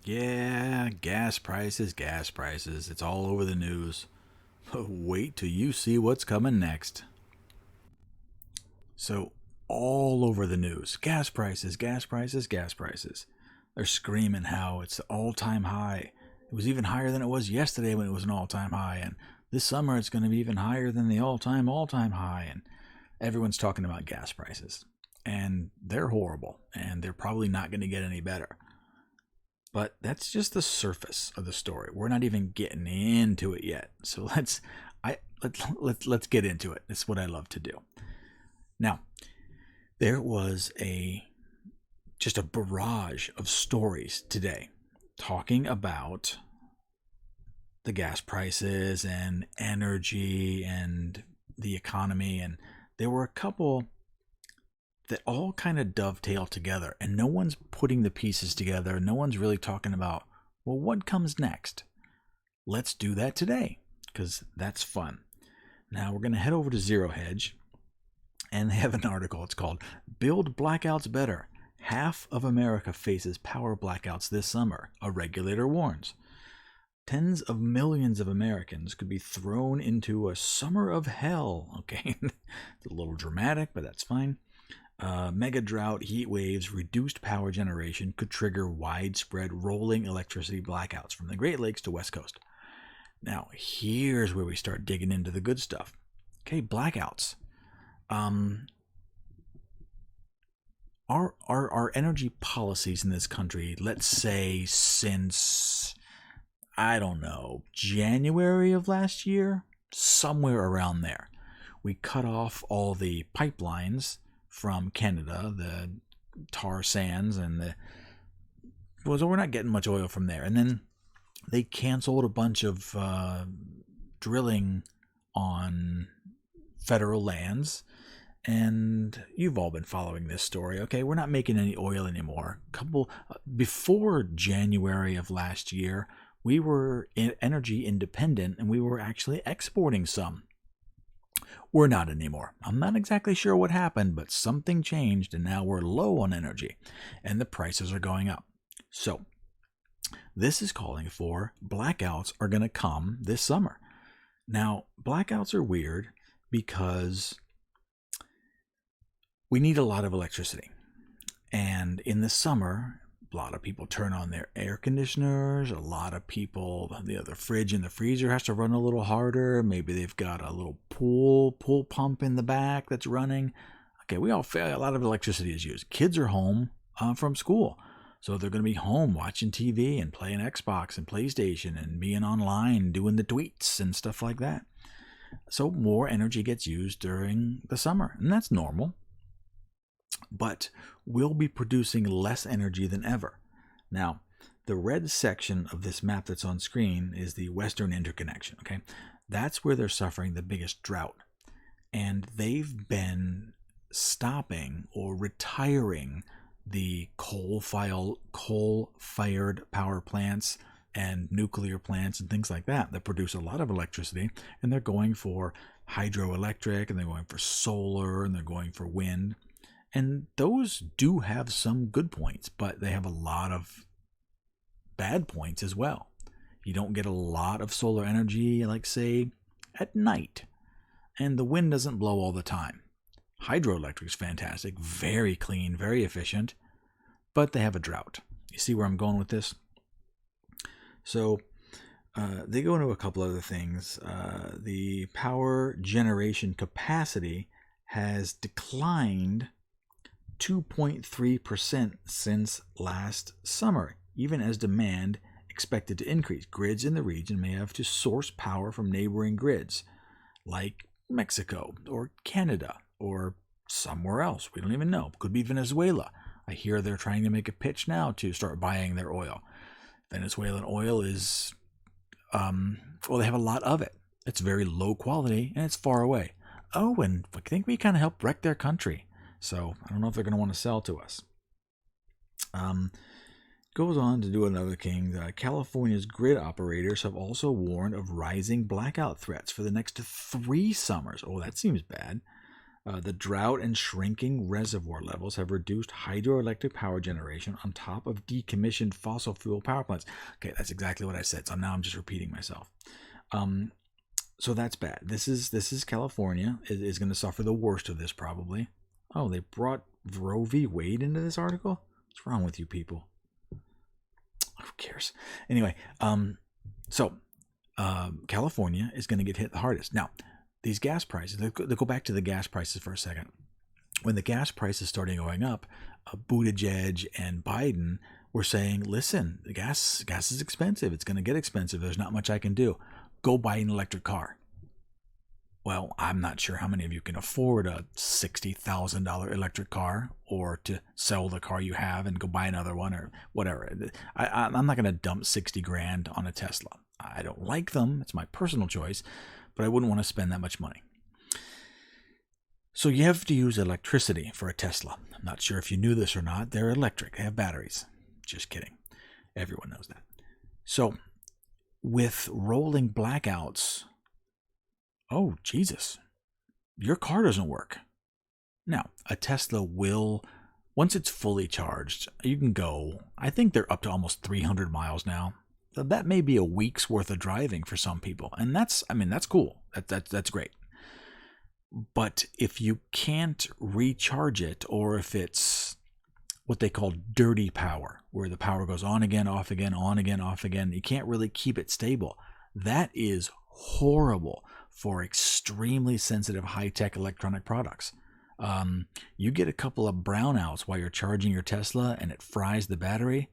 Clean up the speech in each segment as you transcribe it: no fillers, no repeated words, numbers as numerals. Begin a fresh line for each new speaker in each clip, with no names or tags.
Yeah, gas prices, gas prices. It's all over the news. Wait till you see what's coming next. So, all over the news, gas prices, gas prices, gas prices. They're screaming how it's all time high. It was even higher than it was yesterday when it was an all time high. And this summer it's going to be even higher than the all time high. And everyone's talking about gas prices. And they're horrible. And they're probably not going to get any better. But that's just the surface of the story. We're not even getting into it yet. So let's get into it. It's what I love to do. Now, there was just a barrage of stories today talking about the gas prices and energy and the economy, and there were a couple that all kind of dovetail together, and no one's putting the pieces together. No one's really talking about, well, what comes next? Let's do that today, because that's fun. Now we're going to head over to Zero Hedge, and they have an article. It's called Build Blackouts Better. Half of America faces power blackouts this summer, a regulator warns. Tens of millions of Americans could be thrown into a summer of hell. Okay, it's a little dramatic, but that's fine. Mega drought, heat waves, reduced power generation could trigger widespread rolling electricity blackouts from the Great Lakes to West Coast. Now, here's where we start digging into the good stuff. Okay, blackouts. Our energy policies in this country, let's say since, I don't know, January of last year, somewhere around there, we cut off all the pipelines from Canada, the tar sands, and we're not getting much oil from there. And then they canceled a bunch of drilling on federal lands. And you've all been following this story. Okay, we're not making any oil anymore. Before January of last year, we were energy independent and we were actually exporting some. We're not anymore. I'm not exactly sure what happened, but something changed and now we're low on energy and the prices are going up. So this is calling for blackouts are going to come this summer. Now, blackouts are weird because we need a lot of electricity. And in the summer, a lot of people turn on their air conditioners. A lot of people, the fridge and the freezer has to run a little harder. Maybe they've got a little pool pump in the back that's running. Okay, we all feel a lot of electricity is used. Kids are home from school. So they're going to be home watching TV and playing Xbox and PlayStation and being online doing the tweets and stuff like that. So more energy gets used during the summer, and that's normal. But we'll be producing less energy than ever. Now, the red section of this map that's on screen is the Western Interconnection. Okay, that's where they're suffering the biggest drought. And they've been stopping or retiring the coal-fired power plants and nuclear plants and things like that produce a lot of electricity, and they're going for hydroelectric, and they're going for solar, and they're going for wind. And those do have some good points, but they have a lot of bad points as well. You don't get a lot of solar energy, like, say, at night. And the wind doesn't blow all the time. Hydroelectric is fantastic, very clean, very efficient, but they have a drought. You see where I'm going with this? So they go into a couple other things. The power generation capacity has declined 2.3% since last summer, even as demand expected to increase. Grids in the region may have to source power from neighboring grids, like Mexico or Canada or somewhere else. We don't even know. Could be Venezuela. I hear they're trying to make a pitch now to start buying their oil. Venezuelan oil is, they have a lot of it. It's very low quality and it's far away. Oh, and I think we kind of helped wreck their country. So I don't know if they're going to want to sell to us. Goes on to do another thing. California's grid operators have also warned of rising blackout threats for the next 3 summers. Oh, that seems bad. The drought and shrinking reservoir levels have reduced hydroelectric power generation on top of decommissioned fossil fuel power plants. Okay, that's exactly what I said. So now I'm just repeating myself. So that's bad. This is California is going to suffer the worst of this probably. Oh, they brought Roe v. Wade into this article? What's wrong with you people? Who cares? Anyway, California is going to get hit the hardest. Now, these gas prices, let's go back to the gas prices for a second. When the gas prices started going up, Buttigieg and Biden were saying, listen, the gas is expensive. It's going to get expensive. There's not much I can do. Go buy an electric car. Well, I'm not sure how many of you can afford a $60,000 electric car or to sell the car you have and go buy another one or whatever. I'm not going to dump 60 grand on a Tesla. I don't like them. It's my personal choice, but I wouldn't want to spend that much money. So you have to use electricity for a Tesla. I'm not sure if you knew this or not. They're electric. They have batteries. Just kidding. Everyone knows that. So with rolling blackouts, oh, Jesus, your car doesn't work. Now, a Tesla will, once it's fully charged, you can go, I think they're up to almost 300 miles now. So that may be a week's worth of driving for some people. And that's cool. That's great. But if you can't recharge it, or if it's what they call dirty power, where the power goes on again, off again, on again, off again, you can't really keep it stable. That is horrible for extremely sensitive high-tech electronic products. You get a couple of brownouts while you're charging your Tesla and it fries the battery.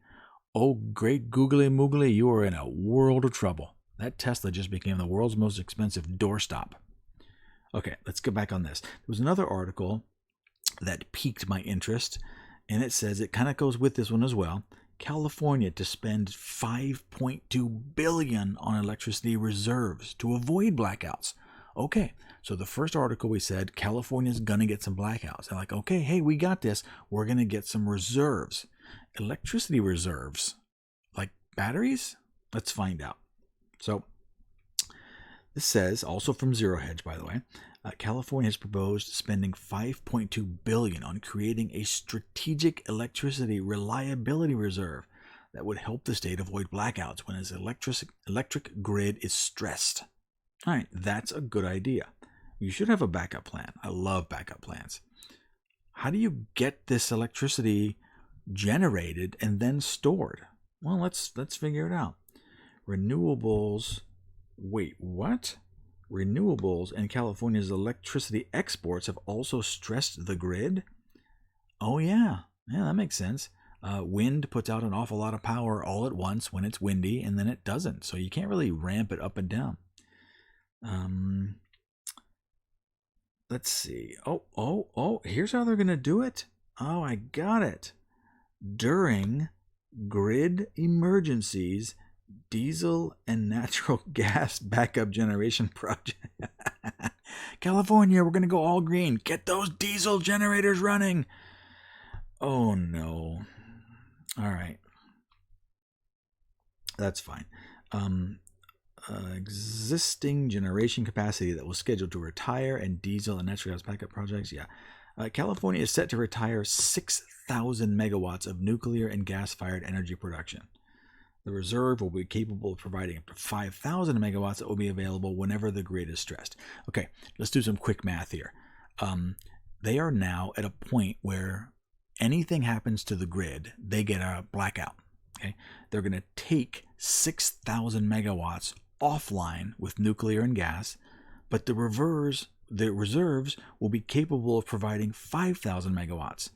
Oh, great googly moogly, you are in a world of trouble. That Tesla just became the world's most expensive doorstop. Okay, let's get back on this. There was another article that piqued my interest, and it says, it kind of goes with this one as well, California to spend $5.2 billion on electricity reserves to avoid blackouts. Okay, so the first article we said, California's going to get some blackouts. They're like, okay, hey, we got this. We're going to get some reserves. Electricity reserves, like batteries? Let's find out. So this says, also from Zero Hedge, by the way, California has proposed spending $5.2 billion on creating a strategic electricity reliability reserve that would help the state avoid blackouts when its electric grid is stressed. All right, that's a good idea. You should have a backup plan. I love backup plans. How do you get this electricity generated and then stored? Well, let's figure it out. Renewables. Wait, what? Renewables and California's electricity exports have also stressed the grid? Oh, yeah. Yeah, that makes sense. Wind puts out an awful lot of power all at once when it's windy, and then it doesn't. So you can't really ramp it up and down. Let's see. Oh, here's how they're going to do it. Oh, I got it. During grid emergencies, diesel and natural gas backup generation project. California, we're going to go all green. Get those diesel generators running. Oh, no. All right. That's fine. Existing generation capacity that was scheduled to retire and diesel and natural gas backup projects. Yeah. California is set to retire 6,000 megawatts of nuclear and gas-fired energy production. The reserve will be capable of providing up to 5,000 megawatts that will be available whenever the grid is stressed. Okay, let's do some quick math here. They are now at a point where anything happens to the grid, they get a blackout. Okay, they're going to take 6,000 megawatts offline with nuclear and gas, but the reserves will be capable of providing 5,000 megawatts.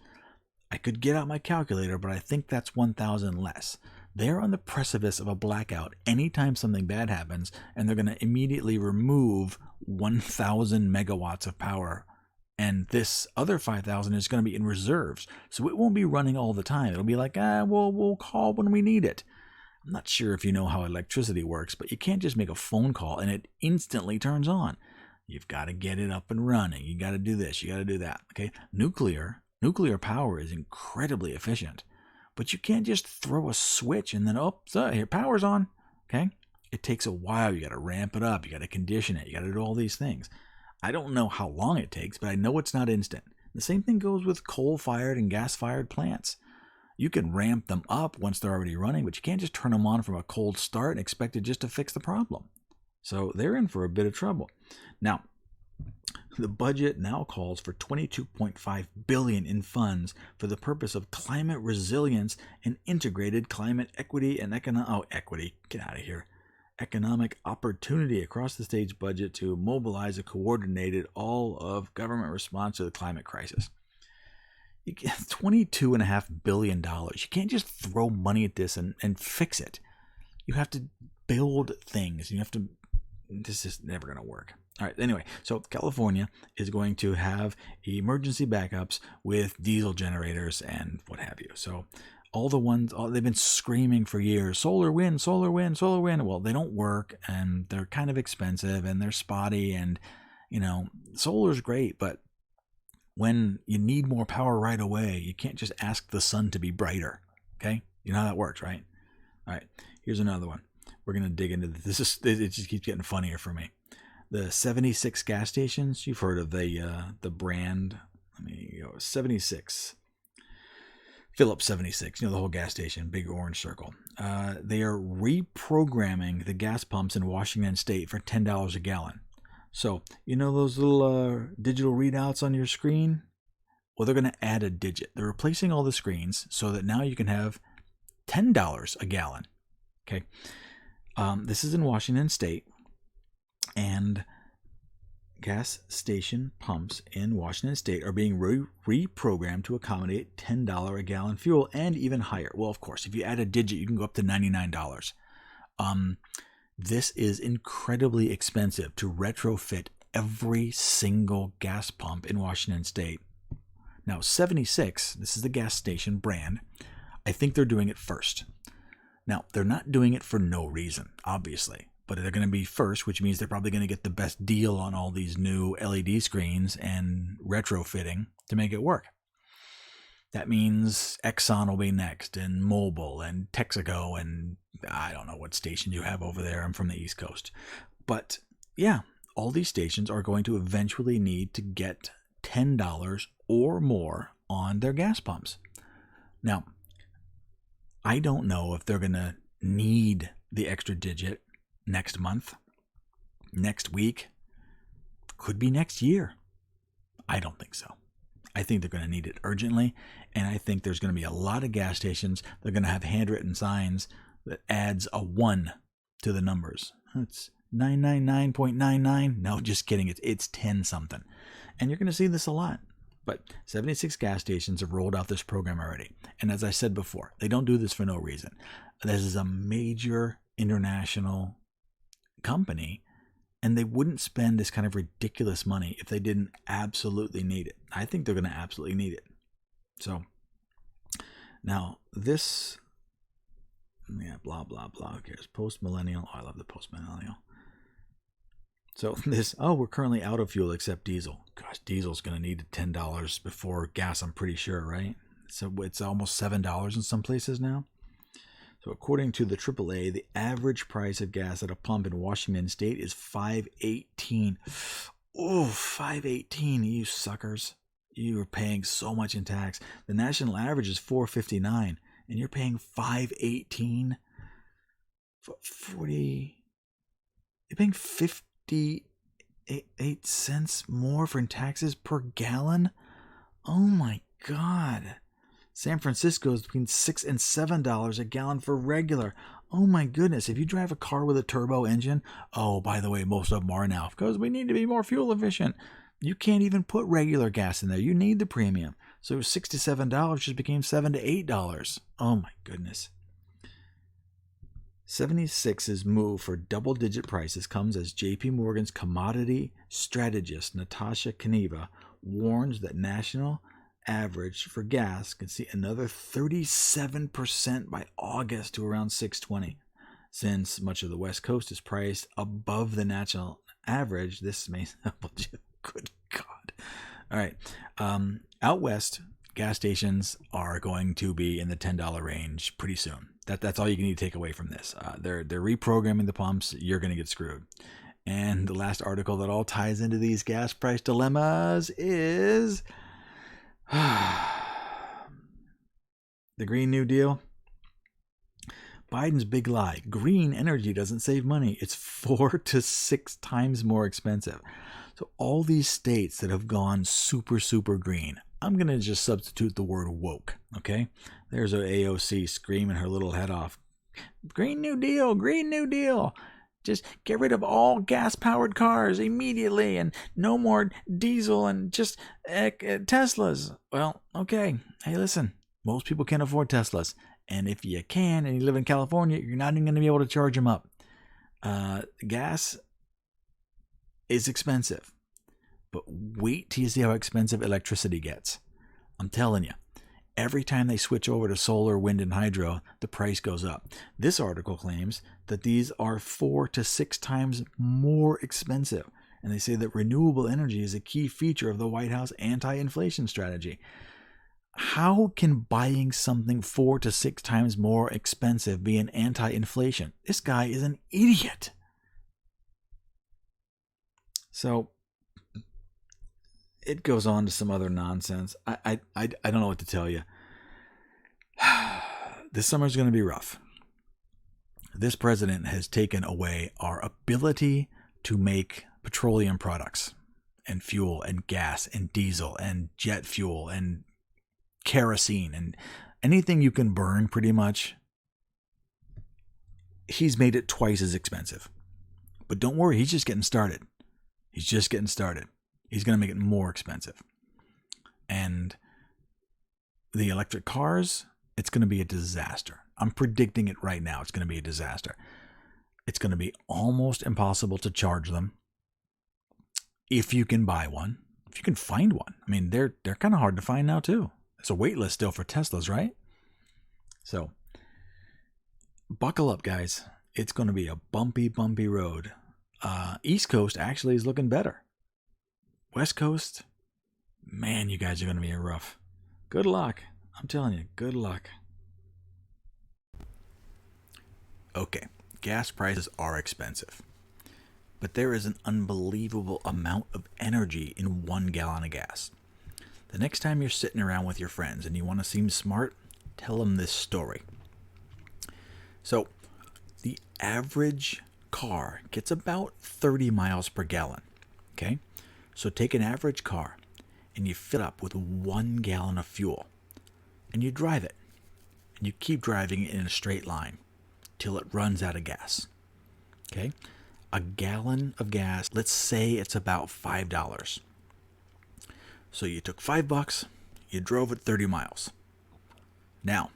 I could get out my calculator, but I think that's 1,000 less. They're on the precipice of a blackout anytime something bad happens, and they're going to immediately remove 1,000 megawatts of power. And this other 5,000 is going to be in reserves, so it won't be running all the time. It'll be like, we'll call when we need it. I'm not sure if you know how electricity works, but you can't just make a phone call and it instantly turns on. You've got to get it up and running. You got to do this. You got to do that. Okay, nuclear power is incredibly efficient. But you can't just throw a switch and then, here, power's on. Okay? It takes a while. You got to ramp it up. You got to condition it. You got to do all these things. I don't know how long it takes, but I know it's not instant. The same thing goes with coal-fired and gas-fired plants. You can ramp them up once they're already running, but you can't just turn them on from a cold start and expect it just to fix the problem. So they're in for a bit of trouble. Now, the budget now calls for $22.5 billion in funds for the purpose of climate resilience and integrated climate equity and economic opportunity across the state's budget to mobilize a coordinated all-of-government response to the climate crisis. You get $22.5 billion. You can't just throw money at this and fix it. You have to build things. This is never going to work. All right, anyway, so California is going to have emergency backups with diesel generators and what have you. So they've been screaming for years, solar, wind, solar, wind, solar, wind. Well, they don't work, and they're kind of expensive, and they're spotty, and, solar's great, but when you need more power right away, you can't just ask the sun to be brighter, okay? You know how that works, right? All right, here's another one. We're going to dig into this. It just keeps getting funnier for me. The 76 gas stations, you've heard of the brand. Let me go, 76. Phillips 76, the whole gas station, big orange circle. They are reprogramming the gas pumps in Washington State for $10 a gallon. So, those little digital readouts on your screen? Well, they're going to add a digit. They're replacing all the screens so that now you can have $10 a gallon. Okay. This is in Washington State, and gas station pumps in Washington State are being reprogrammed to accommodate $10 a gallon fuel and even higher. Well, of course, if you add a digit, you can go up to $99. This is incredibly expensive to retrofit every single gas pump in Washington State. Now, 76, this is the gas station brand. I think they're doing it first. Now, they're not doing it for no reason, obviously, but they're going to be first, which means they're probably going to get the best deal on all these new LED screens and retrofitting to make it work. That means Exxon will be next, and Mobil, and Texaco, and I don't know what station you have over there. I'm from the East Coast. But yeah, all these stations are going to eventually need to get $10 or more on their gas pumps. Now, I don't know if they're going to need the extra digit next month, next week, could be next year. I don't think so. I think they're going to need it urgently, and I think there's going to be a lot of gas stations. They're going to have handwritten signs that adds a 1 to the numbers. It's 999.99. No, just kidding. It's 10 something. And you're going to see this a lot. But 76 gas stations have rolled out this program already. And as I said before, they don't do this for no reason. This is a major international company, and they wouldn't spend this kind of ridiculous money if they didn't absolutely need it. I think they're going to absolutely need it. So now this, blah, blah, blah. Who cares? Post-millennial. Oh, I love the post-millennial. So this, we're currently out of fuel except diesel. Gosh, diesel's going to need $10 before gas, I'm pretty sure, right? So it's almost $7 in some places now. So according to the AAA, the average price of gas at a pump in Washington State is $5.18. Oh, $5.18, you suckers. You are paying so much in tax. The national average is $4.59, and you're paying $5.18 for 40. You're paying 58 cents more for taxes per gallon? Oh my God. San Francisco is between $6 and $7 a gallon for regular. Oh my goodness. If you drive a car with a turbo engine, by the way, most of them are now, because we need to be more fuel efficient. You can't even put regular gas in there. You need the premium. So $6 to $7 just became $7 to $8. Oh my goodness. 76's move for double-digit prices comes as JP Morgan's commodity strategist Natasha Kaneva warns that national average for gas could see another 37% by August to around $6.20. Since much of the West Coast is priced above the national average, this may good God. All right. Out west, gas stations are going to be in the $10 range pretty soon. That's all you need to take away from this. They're reprogramming the pumps. You're going to get screwed. And the last article that all ties into these gas price dilemmas is the Green New Deal. Biden's big lie. Green energy doesn't save money. It's 4 to 6 times more expensive. So all these states that have gone super, super green, I'm going to just substitute the word woke, okay? There's an AOC screaming her little head off. Green New Deal, Green New Deal. Just get rid of all gas-powered cars immediately and no more diesel and just Teslas. Well, okay. Hey, listen, most people can't afford Teslas. And if you can and you live in California, you're not even going to be able to charge them up. Gas is expensive. But wait till you see how expensive electricity gets. I'm telling you, every time they switch over to solar, wind, and hydro, the price goes up. This article claims that these are 4 to 6 times more expensive. And they say that renewable energy is a key feature of the White House anti-inflation strategy. How can buying something 4 to 6 times more expensive be an anti-inflation? This guy is an idiot. So it goes on to some other nonsense. I don't know what to tell you. This summer's going to be rough. This president has taken away our ability to make petroleum products and fuel and gas and diesel and jet fuel and kerosene and anything you can burn pretty much. He's made it twice as expensive. But don't worry, he's just getting started. He's just getting started. He's going to make it more expensive. And the electric cars, it's going to be a disaster. I'm predicting it right now. It's going to be a disaster. It's going to be almost impossible to charge them if you can buy one, if you can find one. I mean, they're kind of hard to find now too. There's a wait list still for Teslas, right? So buckle up, guys. It's going to be a bumpy, bumpy road. East Coast actually is looking better. West Coast, man, you guys are going to be rough. Good luck. I'm telling you, good luck. Okay, gas prices are expensive. But there is an unbelievable amount of energy in 1 gallon of gas. The next time you're sitting around with your friends and you want to seem smart, tell them this story. So, the average car gets about 30 miles per gallon. Okay? So take an average car and you fill it up with 1 gallon of fuel and you drive it. And you keep driving it in a straight line till it runs out of gas. Okay? A gallon of gas, let's say it's about $5. So you took $5, you drove it 30 miles. Now,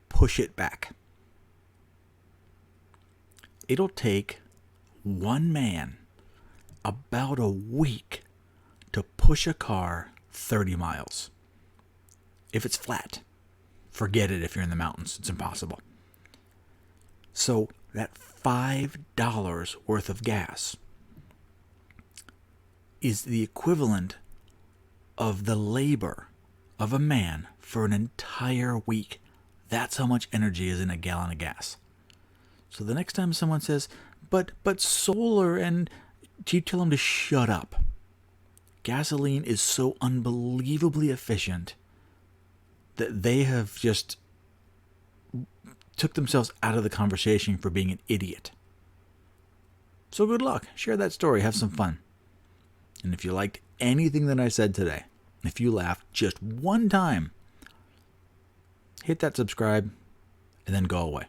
push it back. It'll take one man about a week to push a car 30 miles. If it's flat, forget it if you're in the mountains. It's impossible. So that $5 worth of gas is the equivalent of the labor of a man for an entire week. That's how much energy is in a gallon of gas. So the next time someone says, but solar, and you tell them to shut up. Gasoline is so unbelievably efficient that they have just took themselves out of the conversation for being an idiot. So good luck. Share that story. Have some fun. And if you liked anything that I said today, if you laughed just one time, hit that subscribe and then go away.